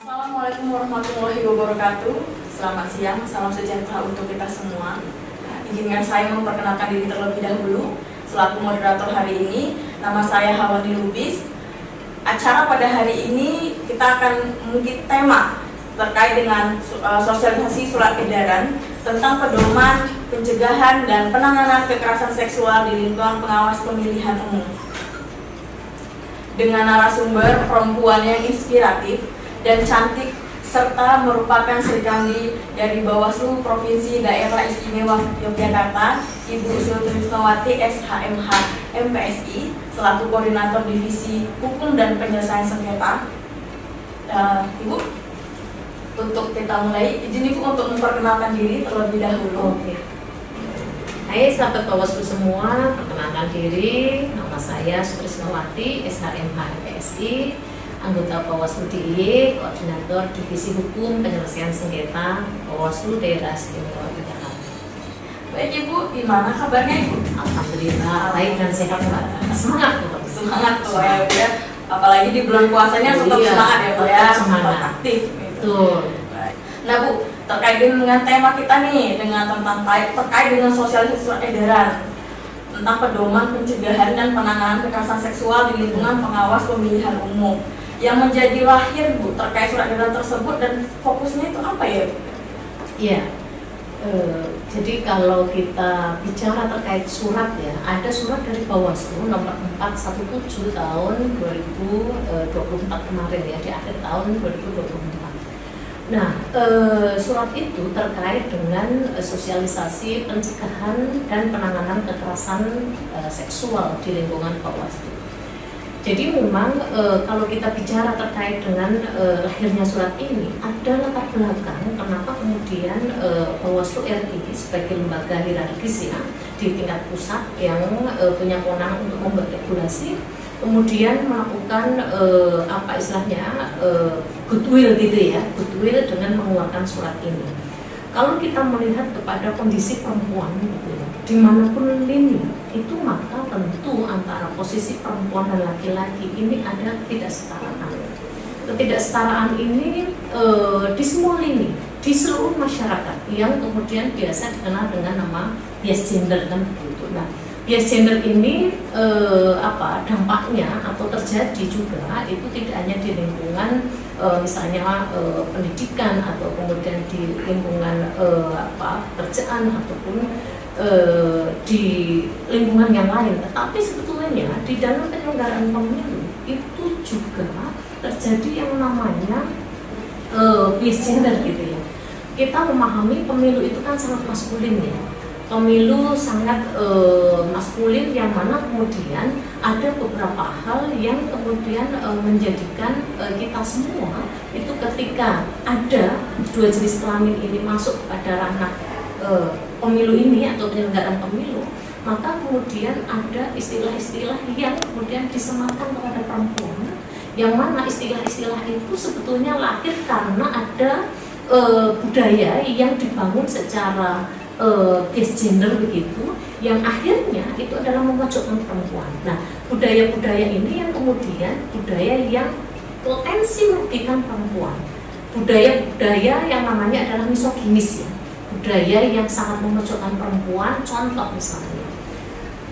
Assalamualaikum warahmatullahi wabarakatuh. Selamat siang, salam sejahtera untuk kita semua. Izinkan saya memperkenalkan diri terlebih dahulu. Selaku moderator hari ini, nama saya Hawani Lubis. Acara pada hari ini kita akan mengikuti tema terkait dengan sosialisasi surat edaran tentang pedoman, pencegahan, dan penanganan kekerasan seksual di lingkungan pengawas pemilihan umum. Dengan narasumber perempuan yang inspiratif dan cantik serta merupakan Serikandi dari Bawaslu Provinsi Daerah Istimewa Yogyakarta, Ibu Sultrisnawati SHMH MPSI selaku Koordinator Divisi Hukum dan Penyelesaian Sengketa. Ibu, untuk kita mulai, izin Ibu untuk memperkenalkan diri terlebih dahulu. Oke. Hai sahabat Bawaslu semua, perkenalkan diri, nama saya Sultrisnawati SHMH MPSI, anggota Bawaslu DIY, Koordinator Divisi Hukum Penyelesaian Sengketa Bawaslu Daerah Istimewa Yogyakarta. Baik Ibu, gimana kabarnya Ibu? Alhamdulillah baik dan sehat Mbak. Semangat Mbak. Semangat tuh ya, apalagi di bulan puasanya tetap semangat ya Bu ya, tetap aktif. Betul. Nah Bu, terkait dengan tema kita nih, terkait dengan sosialisasi surat edaran tentang pedoman, pencegahan, dan penanganan kekerasan seksual di lingkungan pengawas pemilihan umum yang menjadi lahir Bu terkait surat edaran tersebut, dan fokusnya itu apa ya Bu? Iya. Jadi kalau kita bicara terkait surat ya, ada surat dari Bawaslu nomor 417 tahun 2024 kemarin ya, di akhir tahun 2024. Nah, surat itu terkait dengan sosialisasi pencegahan dan penanganan kekerasan seksual di lingkungan Bawaslu. Jadi memang kalau kita bicara terkait dengan lahirnya surat ini, ada latar belakang kenapa kemudian Bawaslu RI sebagai lembaga hierarkis ya di tingkat pusat yang punya kewenangan untuk membuat regulasi, kemudian melakukan apa istilahnya goodwill gitu ya, goodwill dengan mengeluarkan surat ini. Kalau kita melihat kepada kondisi perempuan gitu ya, dimanapun lini itu, maka tentu antara posisi perempuan dan laki-laki ini ada ketidaksetaraan. Ketidaksetaraan ini di semua lini, di seluruh masyarakat yang kemudian biasa dikenal dengan nama bias gender kan begitu. Nah, bias gender ini dampaknya atau terjadi juga itu tidak hanya di lingkungan misalnya pendidikan atau kemudian di lingkungan kerjaan ataupun di lingkungan yang lain, tetapi sebetulnya di dalam penyelenggaraan pemilu itu juga terjadi yang namanya bias gender gitu ya. Kita memahami pemilu itu kan sangat maskulin ya. Pemilu sangat maskulin, yang mana kemudian ada beberapa hal yang kemudian menjadikan kita semua itu ketika ada dua jenis kelamin ini masuk pada ranah pemilu ini atau penyelenggaraan pemilu, maka kemudian ada istilah-istilah yang kemudian disematkan kepada perempuan, yang mana istilah-istilah itu sebetulnya lahir karena ada budaya yang dibangun secara bias gender begitu, yang akhirnya itu adalah memojokkan perempuan. Nah, budaya-budaya ini yang kemudian budaya yang potensi merugikan perempuan, budaya-budaya yang namanya adalah misoginis ya, budaya yang sangat memojokkan perempuan. Contoh misalnya,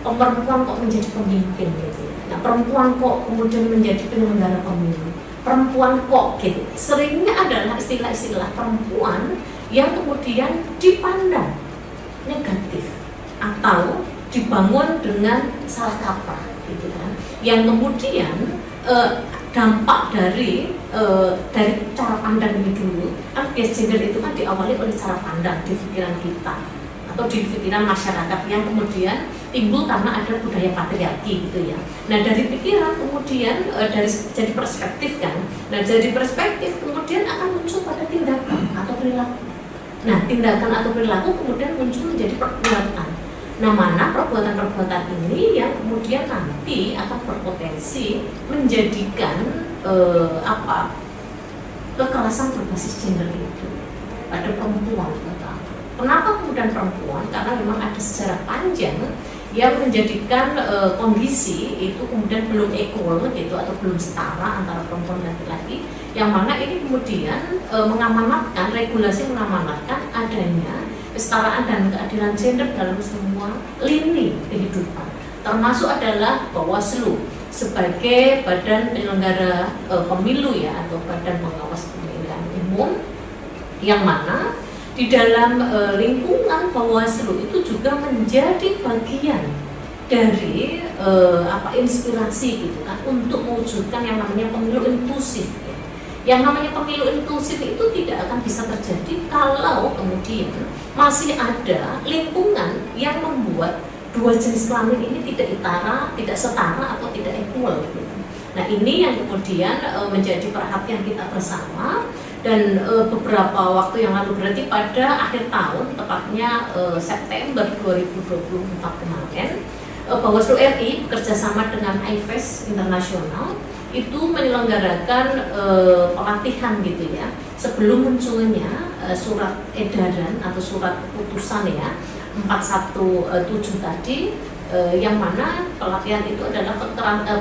perempuan kok menjadi pemimpin gitu ya. Nah, perempuan kok kemudian menjadi penyelenggara pemilu, perempuan kok gitu. Seringnya adalah istilah-istilah perempuan yang kemudian dipandang negatif atau dibangun dengan salah kaprah gitu kan, yang kemudian dampak dari cara pandang ini dulu kan. Bias gender itu kan diawali oleh cara pandang di pikiran kita atau di pikiran masyarakat, yang kemudian timbul karena ada budaya patriarki gitu ya. Nah, dari pikiran kemudian dari jadi perspektif kan. Nah, jadi perspektif kemudian akan muncul pada tindakan atau perilaku. Nah, tindakan atau perilaku kemudian muncul menjadi perbuatan. Nah, mana perbuatan-perbuatan ini yang kemudian nanti akan berpotensi menjadikan kekerasan berbasis gender itu pada perempuan. Kenapa kemudian perempuan? Karena memang ada sejarah panjang yang menjadikan kondisi itu kemudian belum equal gitu atau belum setara antara perempuan dan laki-laki, yang mana ini kemudian mengamanatkan, regulasi mengamanatkan adanya kesetaraan dan keadilan gender dalam semua lini kehidupan, termasuk adalah Bawaslu sebagai badan penyelenggara pemilu ya, atau badan pengawas pemilihan umum, yang mana di dalam lingkungan Bawaslu itu juga menjadi bagian dari inspirasi gitu kan, untuk mewujudkan yang namanya pemilu inklusif ya. Yang namanya pemilu inklusif itu tidak akan bisa terjadi kalau kemudian masih ada lingkungan yang membuat dua jenis kelamin ini tidak setara atau tidak equal gitu. Nah, ini yang kemudian menjadi perhatian kita bersama, dan beberapa waktu yang lalu, berarti pada akhir tahun, tepatnya September 2024 kemarin, Bawaslu RI bekerjasama dengan IFES Internasional itu menyelenggarakan pelatihan gitu ya, sebelum munculnya surat edaran atau surat keputusan ya 417 tadi, yang mana pelatihan itu adalah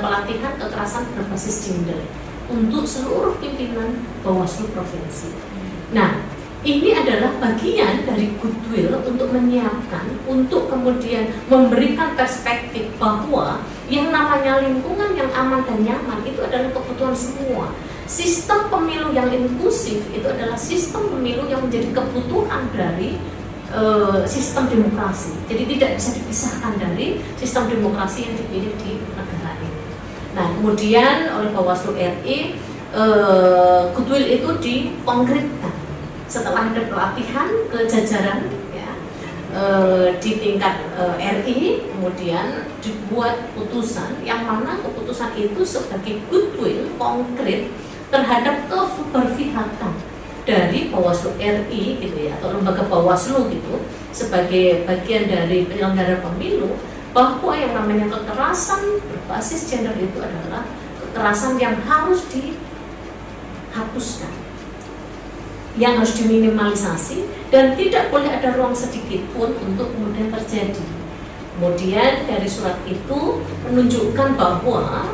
pelatihan kekerasan berbasis gender untuk seluruh pimpinan Bawaslu provinsi. Nah, ini adalah bagian dari goodwill untuk menyiapkan, untuk kemudian memberikan perspektif bahwa yang namanya lingkungan yang aman dan nyaman itu adalah kebutuhan semua. Sistem pemilu yang inklusif itu adalah sistem pemilu yang menjadi kebutuhan dari sistem demokrasi. Jadi tidak bisa dipisahkan dari sistem demokrasi yang dipilih di negara ini. Nah, kemudian oleh Bawaslu RI, goodwill itu dikonkretkan setelah ada pelatihan ke jajaran ya, di tingkat RI, kemudian dibuat putusan yang mana keputusan itu sebagai goodwill konkret terhadap keberpihakan dari Bawaslu RI gitu ya, atau lembaga Bawaslu gitu, sebagai bagian dari penyelenggara pemilu, bahwa yang namanya kekerasan berbasis gender itu adalah kekerasan yang harus dihapuskan, yang harus diminimalisasi, dan tidak boleh ada ruang sedikit pun untuk kemudian terjadi. Kemudian dari surat itu menunjukkan bahwa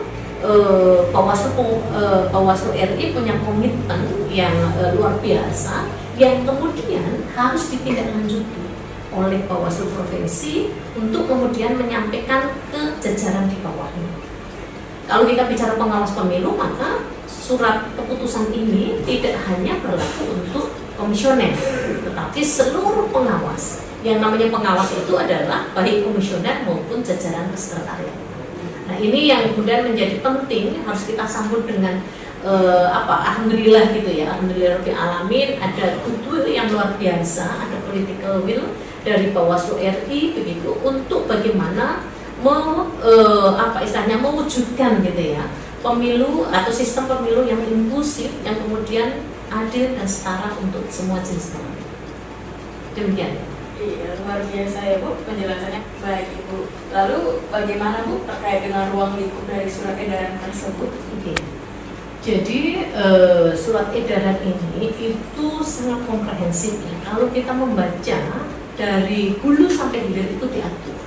Bawaslu RI punya komitmen yang luar biasa, yang kemudian harus ditindaklanjuti oleh Bawaslu provinsi untuk kemudian menyampaikan ke jajaran di bawahnya. Kalau kita bicara pengawas pemilu, maka surat keputusan ini tidak hanya berlaku untuk komisioner, tetapi seluruh pengawas. Yang namanya pengawas itu adalah baik komisioner maupun jajaran sekretariat. Nah, ini yang kemudian menjadi penting, harus kita sambut dengan alhamdulillah gitu ya, alhamdulillah rabbil alamin, ada goodwill yang luar biasa, ada political will dari Bawaslu RI begitu, untuk bagaimana mewujudkan gitu ya pemilu atau sistem pemilu yang inklusif, yang kemudian adil dan setara untuk semua jenis kelamin. Demikian. Iya, luar biasa ya Bu penjelasannya. Baik Ibu, lalu bagaimana Bu terkait dengan ruang lingkup dari surat edaran tersebut? Oke. Jadi surat edaran ini itu sangat komprehensif ya. Kalau kita membaca dari hulu sampai hilir itu diatur.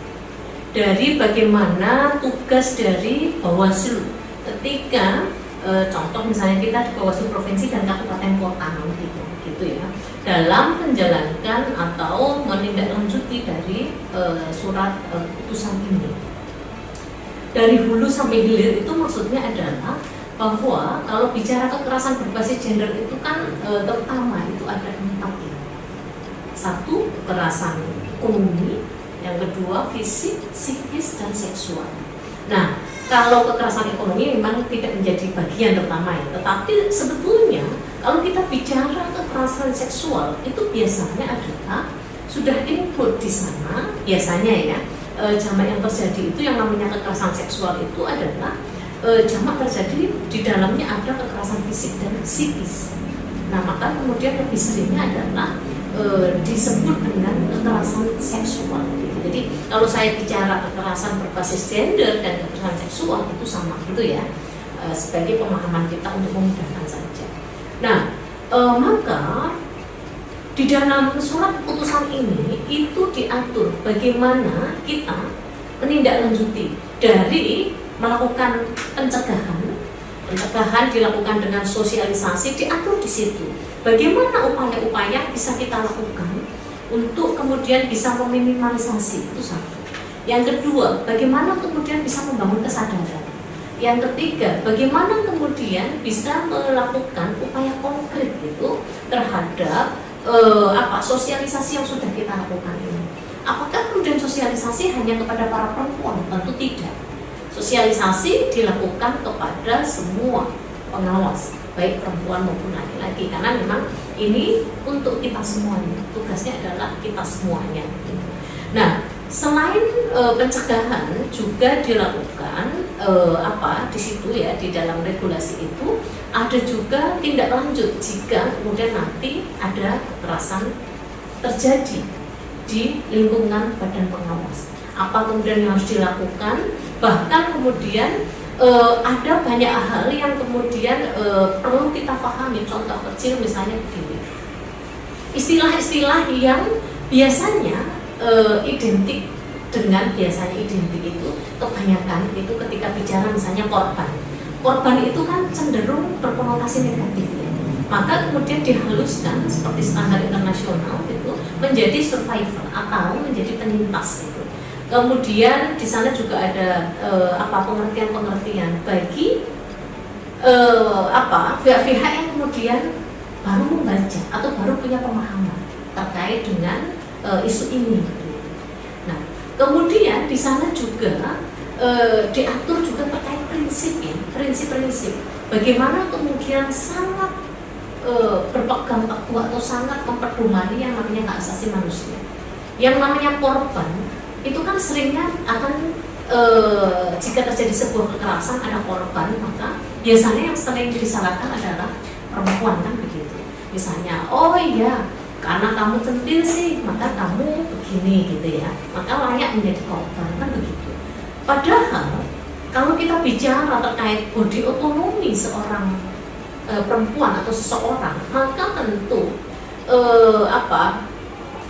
Dari bagaimana tugas dari Bawaslu ketika contoh misalnya kita di Bawaslu provinsi dan kabupaten kota gitu ya, dalam menjalankan atau menindaklanjuti dari surat putusan ini. Dari hulu sampai hilir itu maksudnya adalah bahwa kalau bicara kekerasan berbasis gender itu kan terutama itu ada 4 ya. 1, kekerasan ekonomi, yang kedua fisik, psikis, dan seksual. Nah, kalau kekerasan ekonomi memang tidak menjadi bagian terutama ya, tetapi sebetulnya kalau kita bicara kekerasan seksual itu biasanya adalah sudah include di sana biasanya ya. Jamak yang terjadi itu yang namanya kekerasan seksual itu adalah jamak terjadi di dalamnya ada kekerasan fisik dan psikis. Nah, maka kemudian lebih seringnya adalah disebut dengan kekerasan seksual. Jadi kalau saya bicara kekerasan berbasis gender dan kekerasan seksual itu sama gitu ya, sebagai pemahaman kita untuk memudahkan saja. Nah, maka di dalam surat keputusan ini itu diatur bagaimana kita menindaklanjuti dari melakukan pencegahan dilakukan dengan sosialisasi, diatur di situ. Bagaimana upaya-upaya bisa kita lakukan untuk kemudian bisa meminimalisasi, itu satu. Yang kedua, bagaimana kemudian bisa membangun kesadaran. Yang ketiga, bagaimana kemudian bisa melakukan upaya konkret itu terhadap sosialisasi yang sudah kita lakukan ini. Apakah kemudian sosialisasi hanya kepada para perempuan? Tentu tidak. Sosialisasi dilakukan kepada semua pengawas, baik perempuan maupun laki-laki, karena memang ini untuk kita semuanya, tugasnya adalah kita semuanya. Nah, selain pencegahan juga dilakukan di situ ya, di dalam regulasi itu ada juga tindak lanjut jika kemudian nanti ada kekerasan terjadi di lingkungan badan pengawas. Apa kemudian yang harus dilakukan? Bahkan kemudian ada banyak hal yang kemudian perlu kita pahami. Contoh kecil misalnya begini, istilah-istilah yang biasanya identik itu kebanyakan itu ketika bicara misalnya korban itu kan cenderung berkonotasi negatif ya. Maka kemudian dihaluskan seperti standar internasional itu menjadi survivor atau menjadi penyintas itu. Kemudian di sana juga ada pengertian-pengertian bagi pihak-pihak yang kemudian baru membaca atau baru punya pemahaman terkait dengan isu ini. Nah, kemudian di sana juga diatur juga terkait prinsip-prinsip bagaimana kemudian sangat berpegang teguh atau sangat memperdomani yang namanya hak asasi manusia. Yang namanya korban itu kan seringnya akan jika terjadi sebuah kekerasan ada korban, maka biasanya yang sering disalahkan adalah perempuan, kan begitu. Misalnya, oh iya, karena kamu centil sih, maka kamu begini gitu ya, maka layak menjadi korban, kan begitu. Padahal kalau kita bicara terkait body otonomi seorang perempuan atau seseorang, maka tentu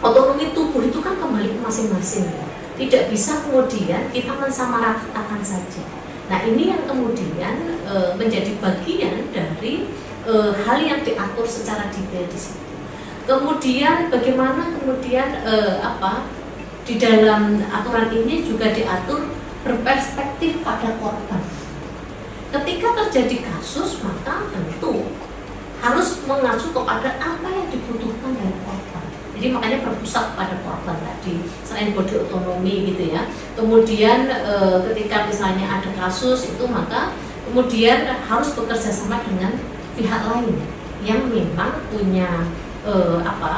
otonomi tubuh itu kan kembali ke masing-masing ya. Tidak bisa kemudian kita mensamaratakan saja. Nah, ini yang kemudian menjadi bagian dari hal yang diatur secara detail di situ. Kemudian bagaimana kemudian di dalam aturan ini juga diatur berperspektif pada korban. Ketika terjadi kasus, maka tentu harus mengacu kepada apa yang dibutuhkan dari korban. Jadi makanya berpusat pada korban tadi, selain body otonomi gitu ya. Kemudian ketika misalnya ada kasus itu, maka kemudian harus bekerja sama dengan pihak lain yang memang punya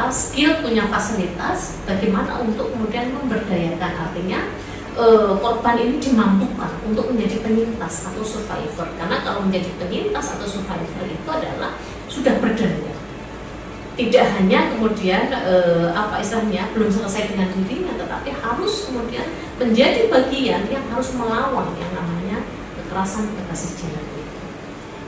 skill, punya fasilitas bagaimana untuk kemudian memberdayakan, artinya korban ini dimampukan untuk menjadi penyintas atau survivor. Karena kalau menjadi penyintas atau survivor itu adalah sudah berdaya, tidak hanya kemudian belum selesai dengan dirinya, tetapi harus kemudian menjadi bagian yang harus melawan yang namanya kekerasan berbasis gender.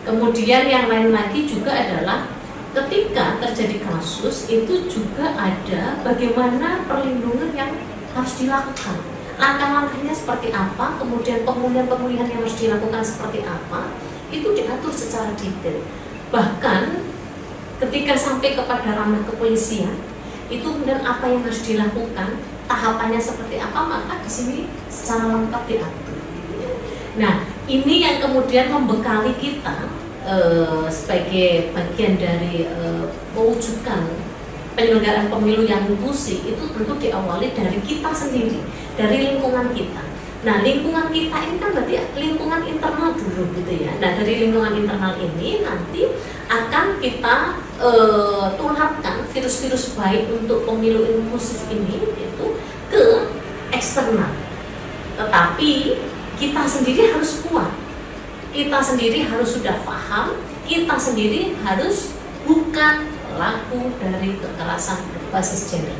Kemudian yang lain lagi juga adalah ketika terjadi kasus itu juga ada bagaimana perlindungan yang harus dilakukan. Langkah-langkahnya seperti apa, kemudian pemulihan-pemulihan yang harus dilakukan seperti apa, itu diatur secara detail. Bahkan ketika sampai kepada ranah kepolisian, itu kemudian apa yang harus dilakukan, tahapannya seperti apa, maka di sini secara lengkap diatur. Nah, ini yang kemudian membekali kita sebagai bagian dari mewujudkan penyelenggaraan pemilu yang inklusif itu tentu diawali dari kita sendiri, dari lingkungan kita. Nah, lingkungan kita ini kan berarti lingkungan internal dulu gitu ya. Nah, dari lingkungan internal ini nanti akan kita tularkan virus-virus baik untuk pemilu inklusif ini itu ke eksternal. Tetapi kita sendiri harus kuat, kita sendiri harus sudah paham, kita sendiri harus bukan pelaku dari kekerasan berbasis gender.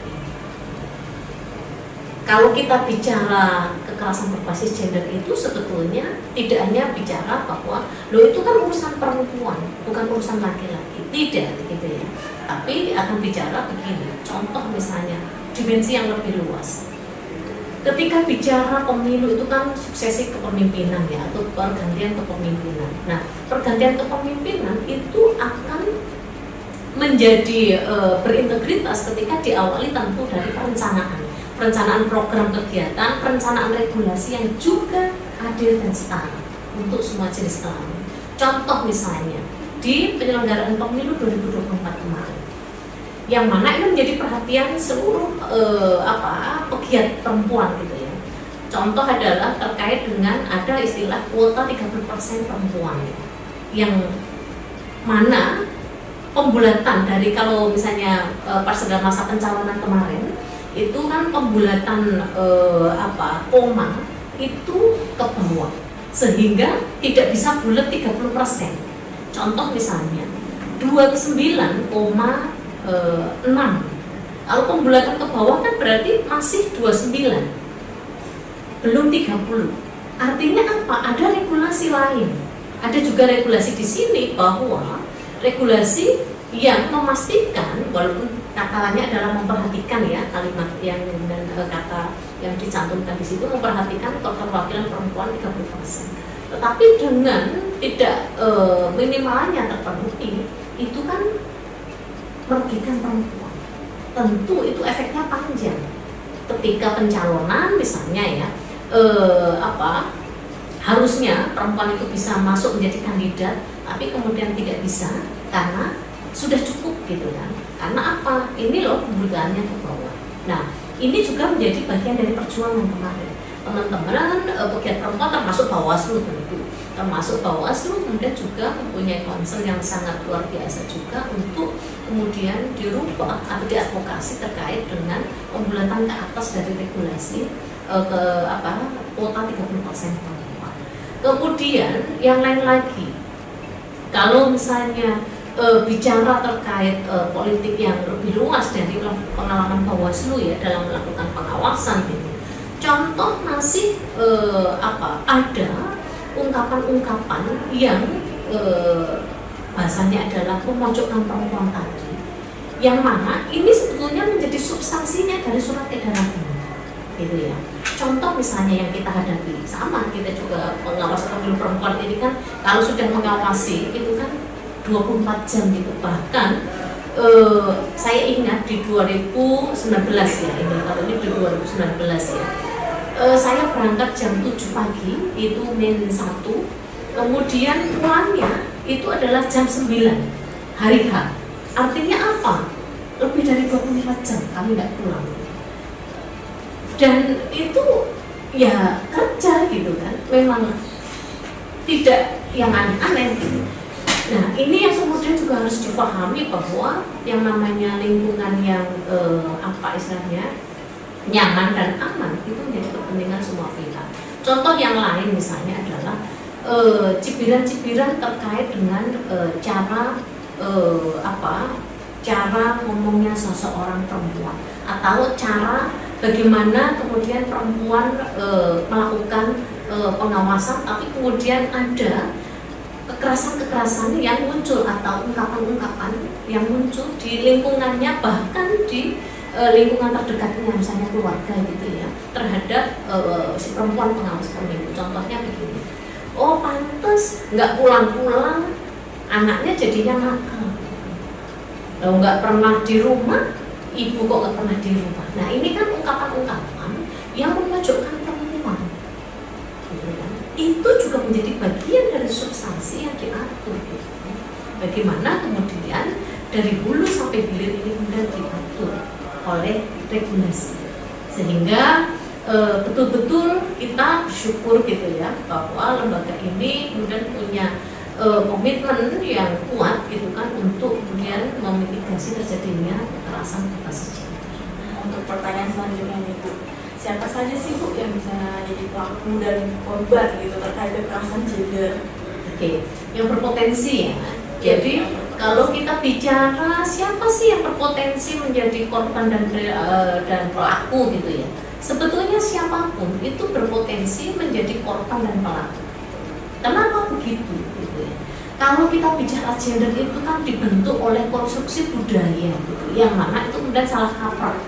Kalau kita bicara kekerasan berbasis gender itu sebetulnya tidak hanya bicara bahwa itu kan urusan perempuan, bukan urusan laki-laki, tidak gitu ya. Tapi akan bicara begini, contoh misalnya dimensi yang lebih luas. ketika bicara pemilu itu kan suksesi kepemimpinan ya, atau pergantian kepemimpinan. Nah, pergantian kepemimpinan itu akan menjadi berintegritas ketika diawali tentu dari perencanaan program kegiatan, perencanaan regulasi yang juga adil dan setara untuk semua jenis kelamin. Contoh misalnya di penyelenggaraan pemilu 2024 kemarin, yang mana ini menjadi perhatian seluruh pegiat perempuan gitu ya. Contoh adalah terkait dengan ada istilah kuota 30% perempuan, yang mana pembulatan dari, kalau misalnya pas dalam masa pencalonan kemarin itu kan pembulatan koma itu ke bawah, sehingga tidak bisa bulat 30%. Contoh misalnya 29,6. Kalau pembulatan ke bawah kan berarti masih 29, belum 30. Artinya apa? Ada regulasi lain. Ada juga regulasi di sini bahwa regulasi yang memastikan, walaupun katanya adalah memperhatikan ya, kalimat yang dan kata yang dicantumkan di situ memperhatikan keterwakilan perempuan 30%. Tetapi dengan tidak minimalnya terpenuhi, itu kan merugikan perempuan. Tentu itu efeknya panjang. Ketika pencalonan misalnya ya, harusnya perempuan itu bisa masuk menjadi kandidat, tapi kemudian tidak bisa karena sudah cukup gitu kan. Karena apa? Ini loh pembulatannya ke bawah. Nah, ini juga menjadi bagian dari perjuangan kemarin. Teman-teman pegiat perempuan termasuk Bawaslu tentu. Termasuk Bawaslu kemudian juga mempunyai concern yang sangat luar biasa juga untuk kemudian dirubah atau diadvokasi terkait dengan pembulatan ke atas dari regulasi kuota 30% perempuan. Kemudian yang lain lagi, kalau misalnya bicara terkait politik yang lebih luas dari pengalaman Bawaslu ya dalam melakukan pengawasan gitu. Contoh masih ada ungkapan-ungkapan yang bahasanya adalah memojokkan perempuan tadi, yang mana ini sebetulnya menjadi substansinya dari surat edaran ini, gitu ya. Contoh misalnya yang kita hadapi, sama kita juga pengawas pemilu perempuan ini kan kalau sudah mengawasi itu kan 24 jam gitu. Bahkan saya ingat di 2019 ya, kalau ini di 2019 ya, saya berangkat jam 7 pagi itu min 1, kemudian pulangnya itu adalah jam 9 hari H. Artinya apa? Lebih dari 24 jam kami nggak pulang. Dan itu ya kerja gitu kan, memang tidak yang aneh-aneh gitu. Nah, ini yang kemudian juga harus dipahami bahwa yang namanya lingkungan yang istilahnya nyaman dan aman itu menjadi kepentingan semua pihak. Contoh yang lain misalnya adalah cibiran-cibiran terkait dengan cara ngomongnya seseorang perempuan, atau cara bagaimana kemudian perempuan melakukan pengawasan, tapi kemudian ada kekerasan-kekerasan yang muncul atau ungkapan-ungkapan yang muncul di lingkungannya, bahkan di lingkungan terdekatnya, misalnya keluarga gitu ya, terhadap si perempuan pengawas pemilu. Contohnya begini, oh pantes nggak pulang-pulang, anaknya jadinya nakal, nggak pernah di rumah, ibu kok nggak pernah di rumah. Nah ini kan ungkapan-ungkapan yang memojokkan perempuan gitu kan. Itu juga menjadi bagian dari substansi yang diatur gitu. Bagaimana kemudian dari hulu sampai hilir ini kemudian diatur oleh regulasi, sehingga betul-betul kita bersyukur gitu ya bahwa lembaga ini kemudian punya komitmen yang kuat gitu kan untuk kemudian memitigasi terjadinya kekerasan berbasis gender. Untuk pertanyaan selanjutnya nih Bu, siapa saja sih Bu yang bisa jadi pelaku dan korban gitu terkait kekerasan gender? Oke, yang berpotensi ya. Jadi kalau kita bicara siapa sih yang berpotensi menjadi korban dan pelaku gitu ya, sebetulnya siapapun itu berpotensi menjadi korban dan pelaku. Kenapa begitu? Gitu ya. Kalau kita bicara gender itu kan dibentuk oleh konstruksi budaya gitu, yang mana itu kemudian salah kaprah,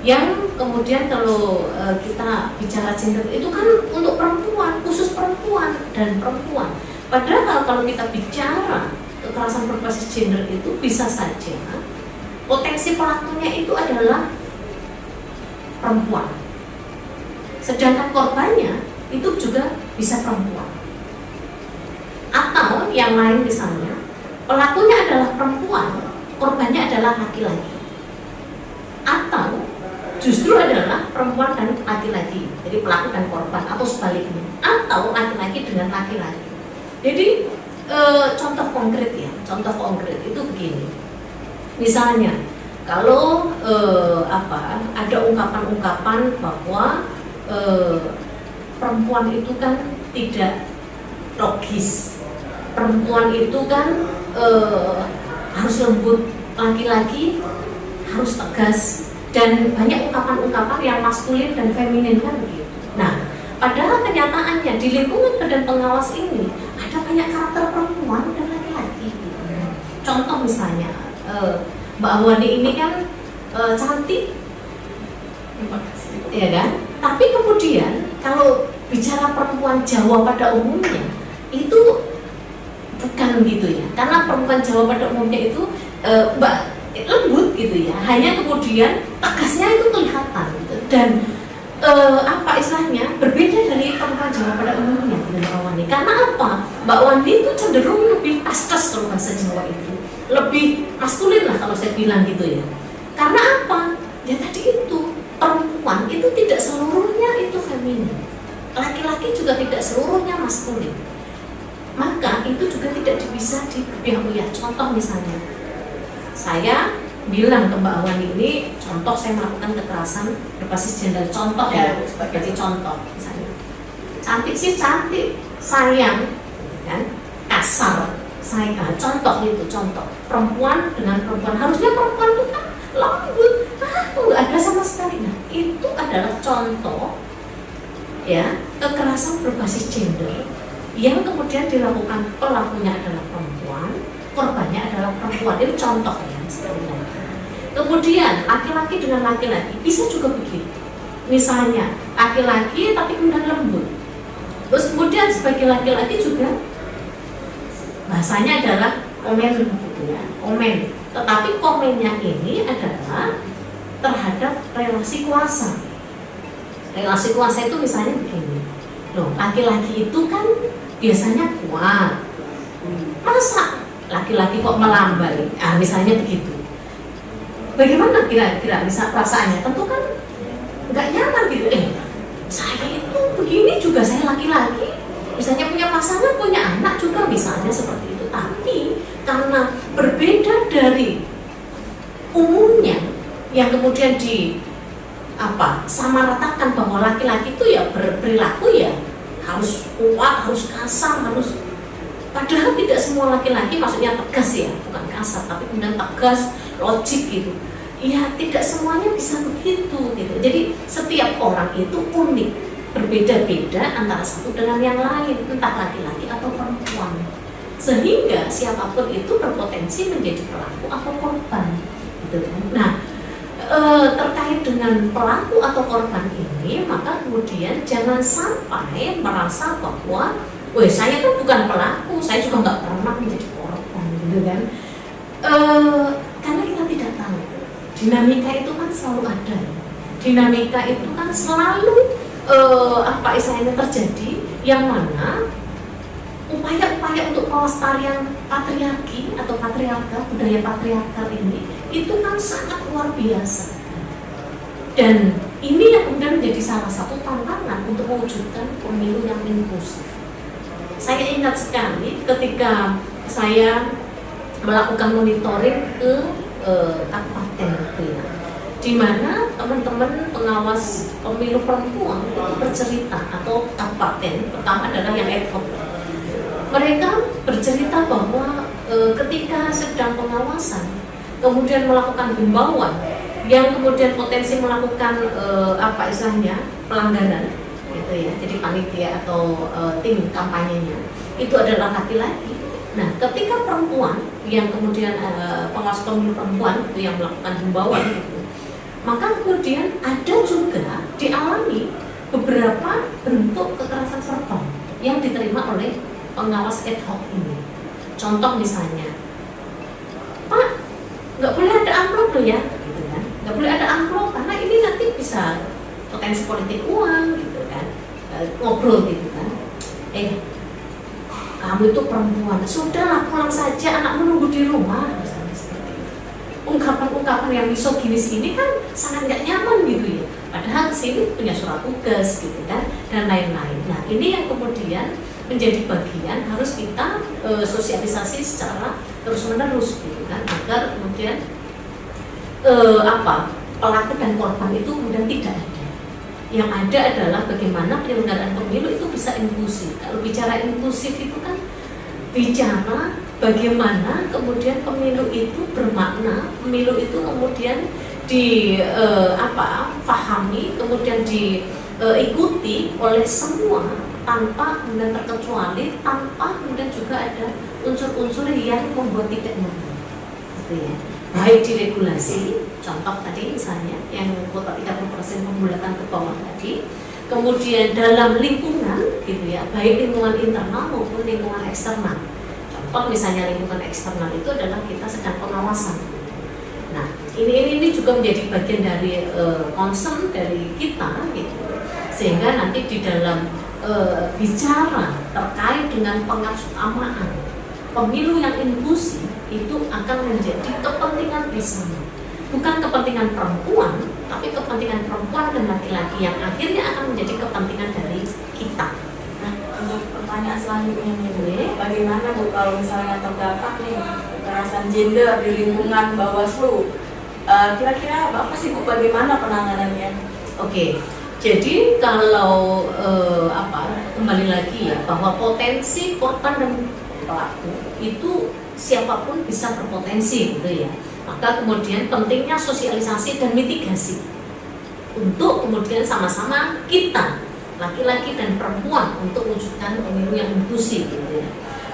yang kemudian kalau kita bicara gender itu kan untuk perempuan, khusus perempuan dan perempuan. Padahal kalau kita bicara kekerasan berbasis gender itu bisa saja potensi pelakunya itu adalah perempuan, sedangkan korbannya itu juga bisa perempuan. Atau yang lain misalnya pelakunya adalah perempuan, korbannya adalah laki-laki, atau justru adalah perempuan dan laki-laki, jadi pelaku dan korban, atau sebaliknya, atau laki-laki dengan laki-laki. Jadi contoh konkret ya, contoh konkret itu begini. Misalnya kalau ada ungkapan-ungkapan bahwa perempuan itu kan tidak logis, perempuan itu kan harus lembut, laki-laki harus tegas, dan banyak ungkapan-ungkapan yang maskulin dan feminin kan begitu. Nah, padahal kenyataannya di lingkungan badan pengawas ini ada banyak karakter perempuan dan laki-laki. Contoh misalnya Mbak Awani ini kan cantik, ya kan? Tapi kemudian kalau bicara perempuan Jawa pada umumnya itu bukan gitu ya, karena perempuan Jawa pada umumnya itu lembut gitu ya, hanya kemudian tegasnya itu kelihatan gitu. Dan istilahnya berbeda dari perempuan Jawa pada umumnya dengan Mbak Wani. Karena apa? Mbak Wani itu cenderung lebih kaskas kalau bahasa Jawa itu, lebih maskulin lah kalau saya bilang gitu ya. Karena apa? Ya tadi itu, perempuan itu tidak seluruhnya itu feminin, laki-laki juga tidak seluruhnya maskulin. Maka itu juga tidak bisa diuyak-uyak. Contoh misalnya, saya bilang ke Mbak Awani ini, contoh saya melakukan kekerasan berbasis gender, contoh ya, sebagai contoh misalnya, cantik sih cantik, sayang, kan, kasar, sayang, contoh itu contoh. Perempuan dengan perempuan, harusnya perempuan itu kan lembut, nggak ada sama sekali. Nah, itu adalah contoh ya kekerasan berbasis gender yang kemudian dilakukan pelakunya adalah perempuan, korbannya adalah perempuan. Itu contoh ya sekali lagi. Kemudian laki-laki dengan laki-laki bisa juga begitu. Misalnya laki-laki tapi kemudian lembut. Terus kemudian sebagai laki-laki juga bahasanya adalah komen gitu ya, komen. Tetapi komennya ini adalah terhadap relasi kuasa. Relasi kuasa itu misalnya begini. Loh, laki-laki itu kan biasanya kuat. Masa laki-laki kok melambai? Misalnya begitu. Bagaimana kira-kira bisa perasaannya? Tentu kan nggak nyaman gitu. Saya itu begini juga, saya laki-laki, misalnya punya pasangan, punya anak juga misalnya seperti itu. Tapi karena berbeda dari umumnya yang kemudian samaratakan bahwa laki-laki itu ya berperilaku ya harus kuat, harus kasar, harus, padahal tidak semua laki-laki maksudnya tegas ya, bukan kasar, tapi kemudian tegas, logik gitu. Ya tidak semuanya bisa begitu gitu. Jadi setiap orang itu unik, berbeda-beda antara satu dengan yang lain, entah laki-laki atau perempuan. Sehingga siapapun itu berpotensi menjadi pelaku atau korban gitu kan. Nah, terkait dengan pelaku atau korban ini, maka kemudian jangan sampai merasa bahwa saya kan bukan pelaku, saya juga nggak pernah menjadi korban gitu kan. Karena kita tidak tahu, dinamika itu kan selalu ada. Dinamika itu kan selalu istilahnya terjadi, yang mana upaya-upaya untuk pelestarian patriarki atau patriarkal, budaya patriarkal ini itu kan sangat luar biasa. Dan ini yang kemudian menjadi salah satu tantangan untuk mewujudkan pemilu yang inklusif. Saya ingat sekali ketika saya melakukan monitoring ke kabupaten ya, di mana teman-teman pengawas pemilu perempuan itu bercerita, atau kabupaten pertama adalah yang ekor. Mereka bercerita bahwa ketika sedang pengawasan, kemudian melakukan himbauan yang kemudian potensi melakukan istilahnya pelanggaran, gitu ya. Jadi panitia atau tim kampanyenya itu adalah laki-laki. Nah, ketika perempuan yang kemudian pengawas pemilu perempuan itu yang melakukan himbauan itu, Maka kemudian ada juga dialami beberapa bentuk kekerasan verbal yang diterima oleh pengawas ad hoc ini. Contoh misalnya, Pak, nggak boleh ada amplop loh ya, gitu kan? Nggak boleh ada amplop karena ini nanti bisa potensi politik uang, gitu kan? Ngobrol gitu kan? Kamu itu perempuan, sudahlah pulang saja, anakmu nunggu di rumah, misalnya seperti itu. Ungkapan-ungkapan yang misoginis ini kan sangat nggak nyaman gitu ya. Padahal kesini punya surat tugas gitu kan, dan lain-lain. Nah ini yang kemudian menjadi bagian harus kita sosialisasi secara terus-menerus gitu kan, agar kemudian pelaku dan korban itu kemudian tidak ada. Yang ada adalah bagaimana penyelenggaraan pemilu itu bisa inklusif. Kalau bicara inklusif itu kan bicara bagaimana kemudian pemilu itu bermakna, pemilu itu kemudian fahami, kemudian diikuti oleh semua tanpa kemudian terkecuali, tanpa kemudian juga ada unsur-unsur yang membuat tidak nyaman, gitu ya. Baik di regulasi, contoh tadi misalnya yang kuota 30% pembulatan ke bawah tadi, kemudian dalam lingkungan, gitu ya, baik lingkungan internal maupun lingkungan eksternal. Contoh misalnya lingkungan eksternal itu adalah kita sedang pengawasan. Nah, ini juga menjadi bagian dari concern dari kita, gitu, sehingga nanti di dalam bicara terkait dengan pengutamaan pemilu yang inklusif itu akan menjadi kepentingan bersama, bukan kepentingan perempuan, tapi kepentingan perempuan dan laki-laki yang akhirnya akan menjadi kepentingan dari kita. Nah, untuk pertanyaan selanjutnya nih, bagaimana Bu kalau misalnya terdapat nih kekerasan gender di lingkungan Bawaslu? Kira-kira apa sih Bu, bagaimana penanganannya? Oke. Jadi kalau kembali lagi ya, bahwa potensi korban dan pelaku itu siapapun bisa berpotensi gitu ya. Maka kemudian pentingnya sosialisasi dan mitigasi untuk kemudian sama-sama kita laki-laki dan perempuan untuk wujudkan pemilu yang inklusif gitu ya.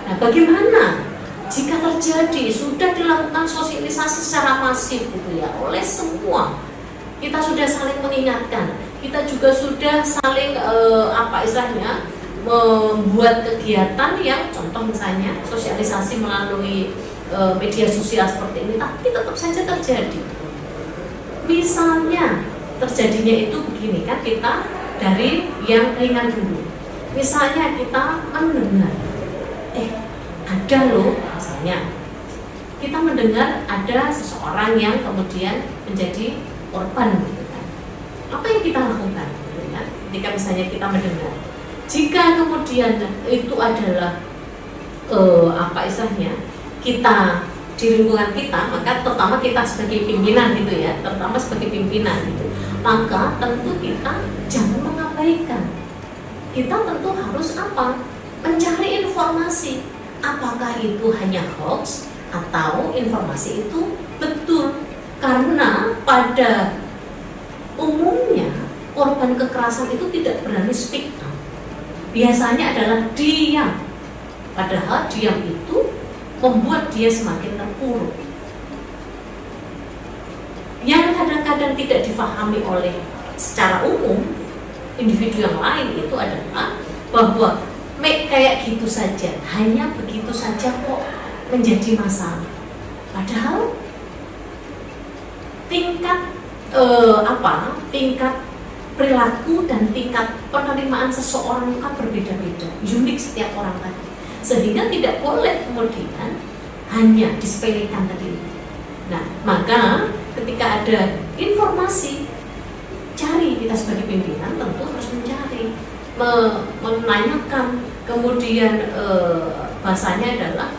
Nah, bagaimana jika terjadi sudah dilakukan sosialisasi secara masif gitu ya oleh semua, kita sudah saling mengingatkan, kita juga sudah saling membuat kegiatan yang contoh misalnya sosialisasi melalui media sosial seperti ini, tapi tetap saja terjadi. Misalnya terjadinya itu begini kan, kita dari yang ringan dulu. Misalnya kita mendengar, ada loh, misalnya kita mendengar ada seseorang yang kemudian menjadi korban gitu kan. Apa yang kita lakukan? Gitu kan? Ketika misalnya kita mendengar, jika kemudian itu adalah kita di lingkungan kita, maka terutama kita sebagai pimpinan gitu ya, terutama sebagai pimpinan gitu, maka tentu kita jangan mengabaikan. Kita tentu harus mencari informasi, apakah itu hanya hoax atau informasi itu betul. Karena pada umumnya korban kekerasan itu tidak berani speak up, biasanya adalah diam, padahal diam itu membuat dia semakin terpuruk. Yang kadang-kadang tidak difahami oleh secara umum individu yang lain itu adalah bahwa kayak gitu saja, hanya begitu saja kok menjadi masalah. Padahal tingkat perilaku dan tingkat penerimaan seseorang itu kan berbeda-beda, unik setiap orang tadi, sehingga tidak boleh kemudian hanya disepelekan tadi. Nah, maka ketika ada informasi, cari, kita sebagai pimpinan tentu harus mencari, menanyakan, kemudian bahasanya adalah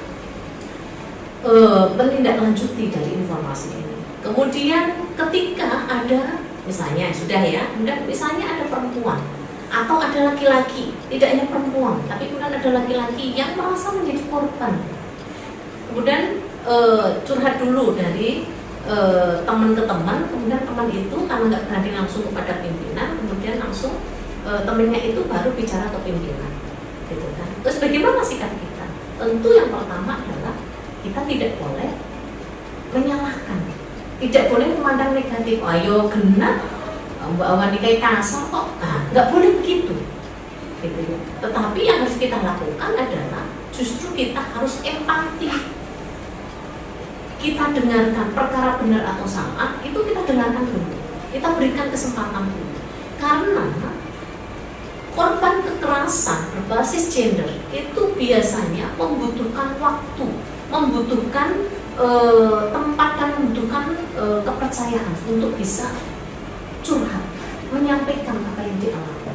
menindaklanjuti dari informasi ini. Kemudian ketika ada misalnya sudah ya, misalnya ada perempuan atau ada laki-laki, tidak hanya perempuan, tapi kemudian ada laki-laki yang merasa menjadi korban, kemudian curhat dulu dari teman ke teman, kemudian teman itu karena nggak berani langsung kepada pimpinan, kemudian langsung temannya itu baru bicara ke pimpinan, gitu kan. Terus bagaimana sikap kita? Tentu yang pertama adalah kita tidak boleh menyalahkan, tidak boleh memandang negatif. Ayo genap, Mbak Awan nikahi kasar kok, nggak boleh begitu. Gitu ya. Tetapi yang harus kita lakukan adalah justru kita harus empati. Kita dengarkan perkara benar atau salah, itu kita dengarkan dulu. Kita berikan kesempatan dulu. Karena korban kekerasan berbasis gender itu biasanya membutuhkan waktu, membutuhkan tempat dan membutuhkan kepercayaan untuk bisa curhat, menyampaikan apa yang dialami.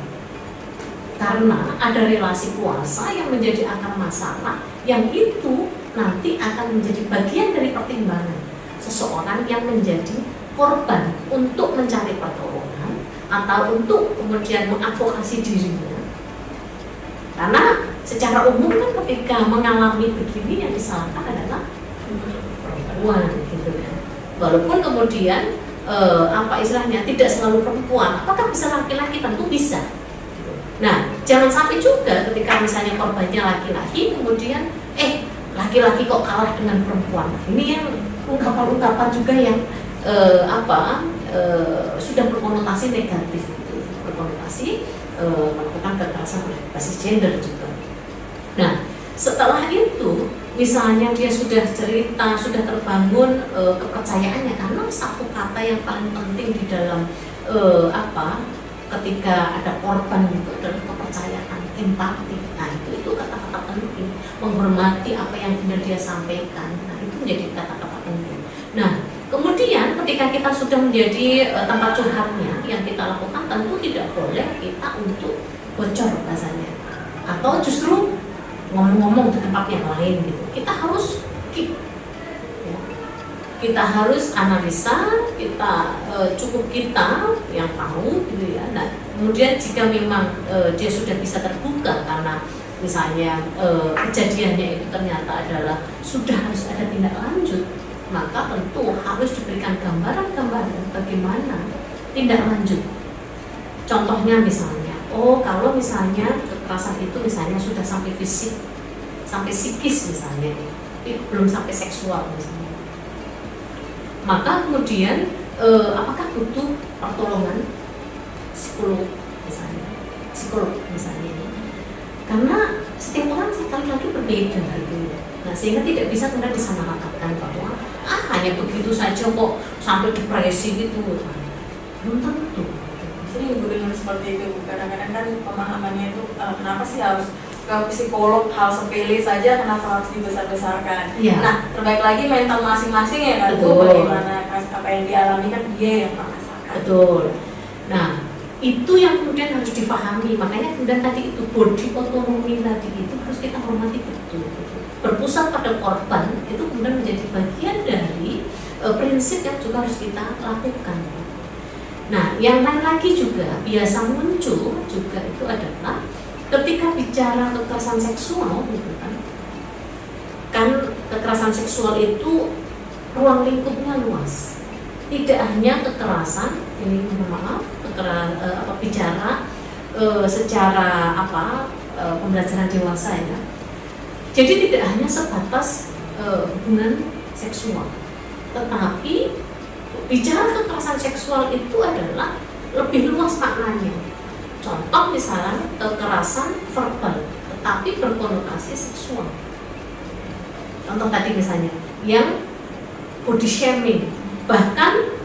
Karena ada relasi kuasa yang menjadi akar masalah, yang itu nanti akan menjadi bagian dari pertimbangan seseorang yang menjadi korban untuk mencari pertolongan atau untuk kemudian mengadvokasi dirinya. Karena secara umum kan ketika mengalami begini yang disalahkan adalah perempuan, gitu ya. Walaupun kemudian apa istilahnya tidak selalu perempuan, apakah bisa laki-laki? Tentu bisa. Nah, jangan sampai juga ketika misalnya korbannya laki-laki, kemudian laki-laki kok kalah dengan perempuan. Ini yang ungkapan-ungkapan juga yang sudah berkonotasi negatif, berkonotasi melakukan kekerasan berbasis gender juga. Nah, setelah itu misalnya dia sudah cerita, sudah terbangun kepercayaannya, karena satu kata yang paling penting di dalam ketika ada korban itu adalah kepercayaan, empati. Nah, itu kata-kata penting, menghormati apa yang benar dia sampaikan. Nah, itu menjadi kata-kata penting. Nah, kemudian ketika kita sudah menjadi tempat curhatnya, yang kita lakukan tentu tidak boleh kita untuk bocor bahasanya, atau justru ngomong-ngomong di tempat yang lain gitu. Kita harus keep, ya. Kita harus analisa, cukup kita yang tahu gitu ya. Nah, kemudian jika memang dia sudah bisa terbuka karena misalnya kejadiannya itu ternyata adalah sudah harus ada tindak lanjut, maka tentu harus diberikan gambaran-gambaran bagaimana tindak lanjut. Contohnya misalnya, kalau misalnya kekerasan itu misalnya sudah sampai fisik, sampai psikis misalnya, belum sampai seksual misalnya, maka kemudian apakah butuh pertolongan psikolog misalnya, karena setiap orang sekali lagi berbeda gitu. Nah, sehingga tidak bisa kemudian disamaratakan bahwa hanya begitu saja kok sampai depresi gitu, belum tentu. Jadi ibu dengar seperti itu, kadang-kadang kan pemahamannya itu kenapa sih harus ke psikolog, hal sepele saja kenapa harus dibesar-besarkan. Ya. Nah, terbaik lagi mental masing-masing ya kan, itu bagaimana apa yang dialami kan dia yang merasakan. Betul. Nah, itu yang kemudian harus difahami. Makanya kemudian tadi itu body autonomy tadi itu harus kita hormati betul. Berpusat pada korban itu kemudian menjadi bagian dari prinsip yang juga harus kita lakukan. Nah, yang lain lagi juga biasa muncul juga itu adalah ketika bicara kekerasan seksual, gitu kan kekerasan seksual itu ruang lingkupnya luas. Tidak hanya kekerasan, ini mohon maaf, bicara secara pembelajaran dewasa ya. Jadi tidak hanya sebatas hubungan seksual, tetapi bicara kekerasan seksual itu adalah lebih luas maknanya. Contoh misalnya kekerasan verbal tetapi berkonotasi seksual. Contoh tadi misalnya yang body shaming, bahkan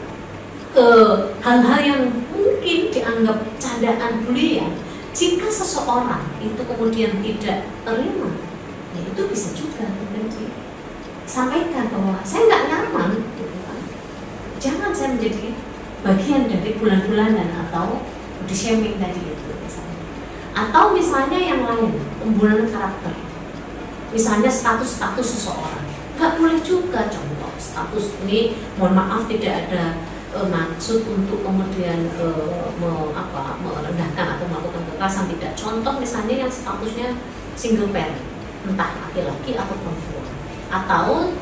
hal-hal yang mungkin dianggap candaan bulian, jika seseorang itu kemudian tidak terima, ya itu bisa juga disampaikan bahwa saya nggak nyaman, gitu kan. Jangan saya menjadi bagian dari bulan-bulanan atau body shaming tadi itu misalnya. Atau misalnya yang lain, pembunuhan karakter. Misalnya status-status seseorang, nggak boleh juga. Contoh status ini, mohon maaf tidak ada maksud untuk kemudian merendahkan atau melakukan kekerasan, tidak. Contoh misalnya yang statusnya single parent, entah laki-laki atau perempuan, atau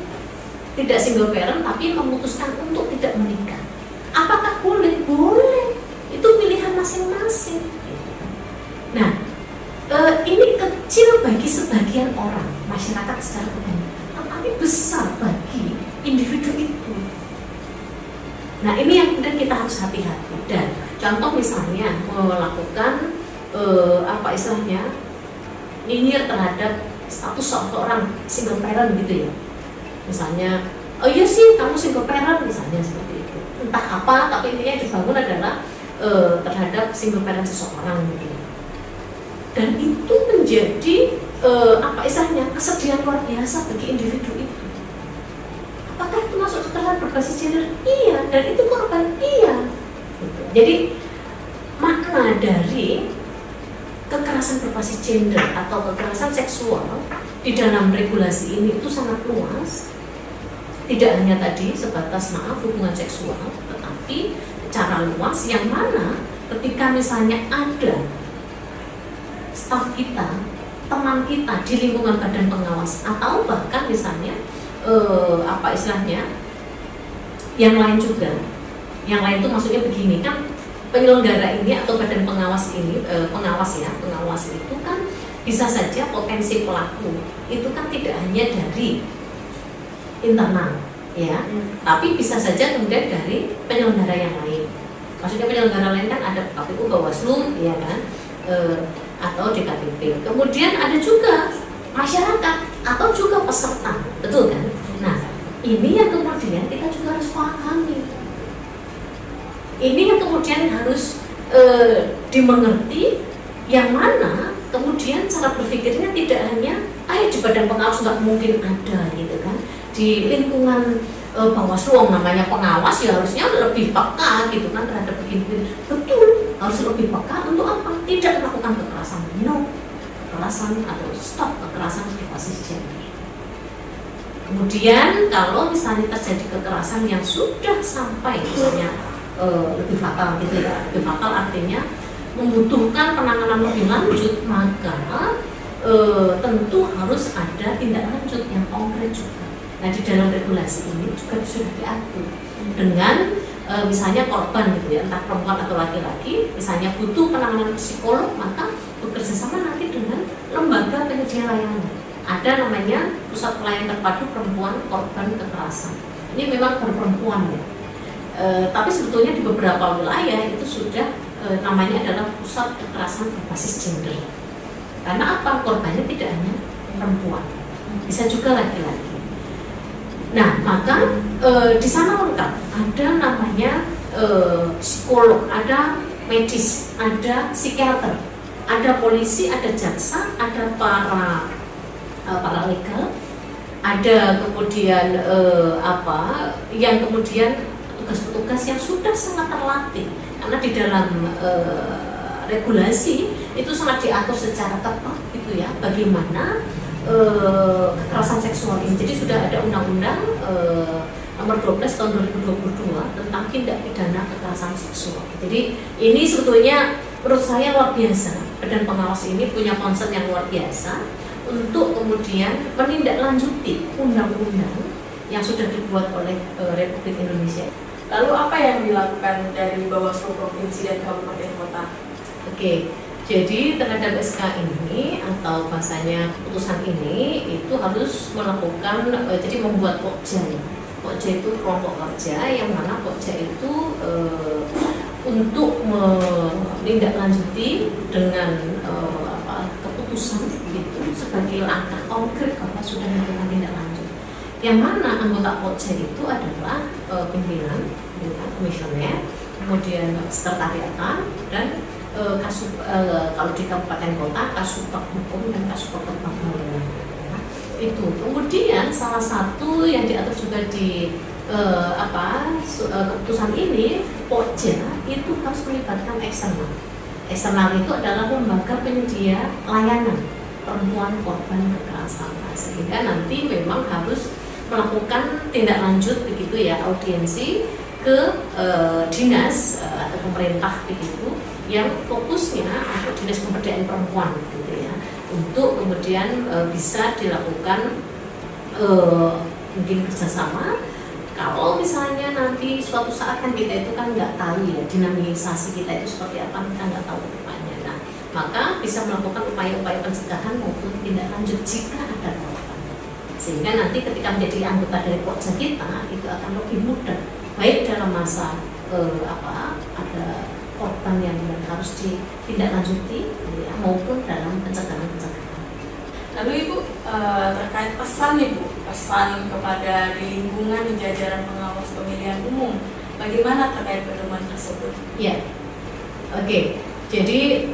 tidak single parent tapi memutuskan untuk tidak menikah. Apakah boleh? Boleh. Itu pilihan masing-masing. Nah, ini kecil bagi sebagian orang, masyarakat secara umum, tetapi besar bagi individu itu. Nah ini yang kemudian kita harus hati-hati. Dan contoh misalnya melakukan apa istilahnya nyinyir terhadap status seorang single parent gitu ya. Misalnya, oh iya sih kamu single parent misalnya seperti itu. Entah apa, tapi intinya dibangun adalah terhadap single parent seseorang gitu. Dan itu menjadi apa istilahnya kesedihan luar biasa bagi individu itu. Apakah itu masuk kekerasan berbasis gender? Iya, dan itu korban? Iya. Gitu. Jadi makna dari kekerasan berbasis gender atau kekerasan seksual di dalam regulasi ini itu sangat luas. Tidak hanya tadi sebatas maaf hubungan seksual, tetapi secara luas yang mana ketika misalnya ada staf kita, teman kita di lingkungan badan pengawas atau bahkan misalnya apa istilahnya yang lain juga. Yang lain itu maksudnya begini kan, penyelenggara ini atau badan pengawas ini pengawas itu kan bisa saja potensi pelaku itu kan tidak hanya dari internal ya, tapi bisa saja kemudian dari penyelenggara yang lain. Maksudnya penyelenggara lain kan ada KPU, Bawaslu ya kan, atau DKPP. Kemudian ada juga masyarakat atau juga peserta, betul kan? Nah ini yang kemudian kita juga harus pahami. Ini yang kemudian harus dimengerti, yang mana kemudian cara berpikirnya tidak hanya di badan pengawas nggak mungkin ada gitu kan, di lingkungan Bawaslu namanya pengawas ya harusnya lebih peka gitu kan terhadap begini. Betul, harus lebih peka untuk apa? Tidak melakukan kekerasan, no, kekerasan atau stop kekerasan berbasis gender. Kemudian kalau misalnya terjadi kekerasan yang sudah sampai misalnya lebih fatal gitu ya, lebih fatal artinya membutuhkan penanganan lebih lanjut, maka tentu harus ada tindak lanjut yang konkret juga. Nah di dalam regulasi ini juga sudah diatur dengan misalnya korban gitu ya, entah perempuan atau laki-laki, misalnya butuh penanganan psikolog, maka bekerja sama nanti dengan lembaga penyedia layanan. Ada namanya Pusat Pelayanan Terpadu Perempuan Korban Kekerasan. Ini memang baru perempuan ya. Tapi sebetulnya di beberapa wilayah itu sudah namanya adalah pusat kekerasan berbasis gender. Karena apa? Korbannya tidak hanya perempuan, bisa juga laki-laki. Nah, maka di sana lengkap. Ada namanya psikolog, ada medis, ada psikiater, ada polisi, ada jaksa, ada para legal, ada kemudian yang kemudian petugas-petugas yang sudah sangat terlatih, karena di dalam regulasi itu sangat diatur secara ketat gitu ya, bagaimana kekerasan seksual ini. Jadi sudah ada undang-undang nomor 12 tahun 2022 tentang tindak pidana kekerasan seksual. Jadi ini sebetulnya menurut saya luar biasa, badan pengawas ini punya concern yang luar biasa untuk kemudian menindaklanjuti undang-undang yang sudah dibuat oleh Republik Indonesia. Lalu apa yang dilakukan dari Bawaslu Provinsi dan Kabupaten Kota? Oke, jadi terhadap SK ini atau bahasanya keputusan ini itu harus melakukan jadi membuat pokja. Pokja itu kelompok kerja yang mana pokja itu untuk menindaklanjuti dengan keputusan itu sebagai langkah konkret kalau sudah melakukan tindak lanjut. Yang mana anggota pokja itu adalah pimpinan, komisioner, kemudian sekretariatan dan kalau di kabupaten kota Kasubag Hukum dan Kasubag Pembangunan. Itu kemudian salah satu yang diatur juga di keputusan ini, pokja itu harus melibatkan eksternal. Eksternal itu adalah lembaga penyedia layanan perempuan korban kekerasan, sehingga nanti memang harus melakukan tindak lanjut begitu ya, audiensi ke dinas atau pemerintah begitu yang fokusnya atau dinas pemberdayaan perempuan gitu ya, untuk kemudian bisa dilakukan mungkin kerjasama. Kalau misalnya nanti suatu saat kan kita itu kan nggak tahu ya dinamisasi kita itu seperti apa, kita nggak tahu depannya. Nah, maka bisa melakukan upaya-upaya pencegahan maupun tindak lanjut jika ada korban. Sehingga nanti ketika menjadi anggota dari pokja kita itu akan lebih mudah baik dalam masa ada korban yang harus ditindaklanjuti ya, maupun dalam pencegahan. Lalu Ibu terkait pesan nih Bu, pesan kepada di lingkungan di jajaran pengawas pemilihan umum, bagaimana terkait pedoman tersebut? Ya, oke. Jadi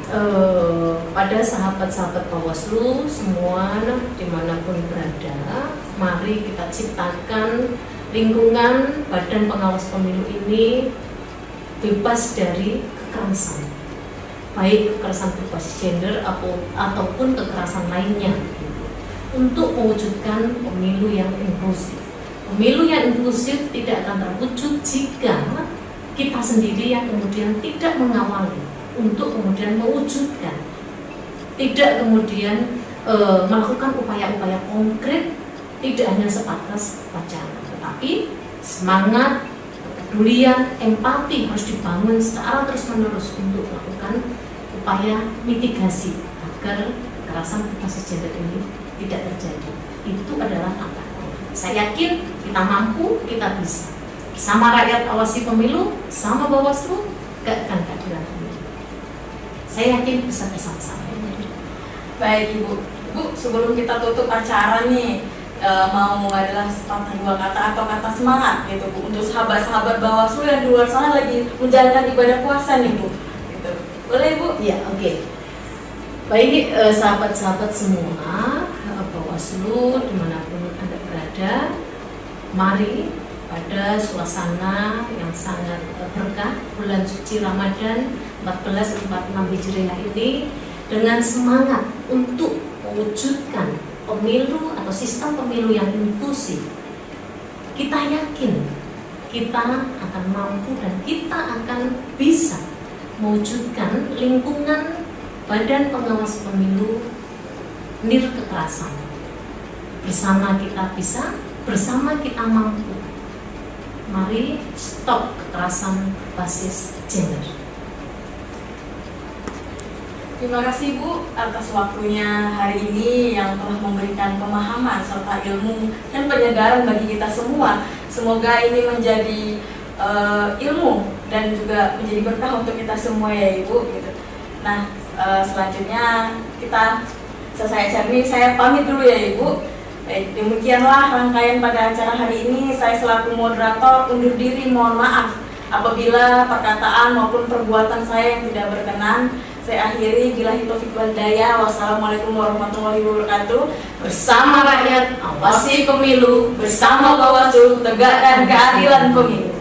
pada sahabat-sahabat Bawaslu semua dimanapun berada, mari kita ciptakan lingkungan Badan Pengawas Pemilu ini bebas dari kekerasan, baik kekerasan berbasis gender ataupun kekerasan lainnya, untuk mewujudkan pemilu yang inklusif. Pemilu yang inklusif tidak akan terwujud jika kita sendiri yang kemudian tidak mengawali untuk kemudian mewujudkan, tidak kemudian melakukan upaya-upaya konkret, tidak hanya sebatas wacana, tetapi semangat, kepedulian, empati harus dibangun secara terus-menerus untuk melakukan upaya mitigasi agar kekerasan berbasis gender ini tidak terjadi. Itu adalah apa? Saya yakin kita mampu, kita bisa. Bersama rakyat awasi pemilu, sama Bawaslu, tegakkan keadilan pemilu. Saya yakin bisa bersama-sama. Baik Ibu, sebelum kita tutup acara nih, mau adalah sepatah dua kata atau kata semangat gitu Bu, untuk sahabat-sahabat Bawaslu yang di luar sana lagi menjalankan ibadah puasa nih Bu, gitu. Boleh Bu? Ya, oke. Baik, sahabat-sahabat semua Bawaslu dimanapun Anda berada, mari pada suasana yang sangat berkah bulan suci Ramadan 1446 Hijriah ini, dengan semangat untuk mewujudkan pemilu atau sistem pemilu yang inklusif, kita yakin kita akan mampu dan kita akan bisa mewujudkan lingkungan Badan Pengawas Pemilu nir kekerasan. Bersama kita bisa, bersama kita mampu. Mari stop kekerasan berbasis gender. Terima kasih Bu atas waktunya hari ini yang telah memberikan pemahaman serta ilmu dan penyegaran bagi kita semua. Semoga ini menjadi ilmu dan juga menjadi berkah untuk kita semua ya Ibu. Gitu. Nah selanjutnya kita selesai acara ini, saya pamit dulu ya Ibu. Baik, demikianlah rangkaian pada acara hari ini. Saya selaku moderator undur diri, mohon maaf apabila perkataan maupun perbuatan saya yang tidak berkenan. Saya akhiri, billahi taufiq wal hidayah. Wassalamualaikum warahmatullahi wabarakatuh. Bersama rakyat awasi pemilu, bersama Bawaslu tegakkan keadilan pemilu.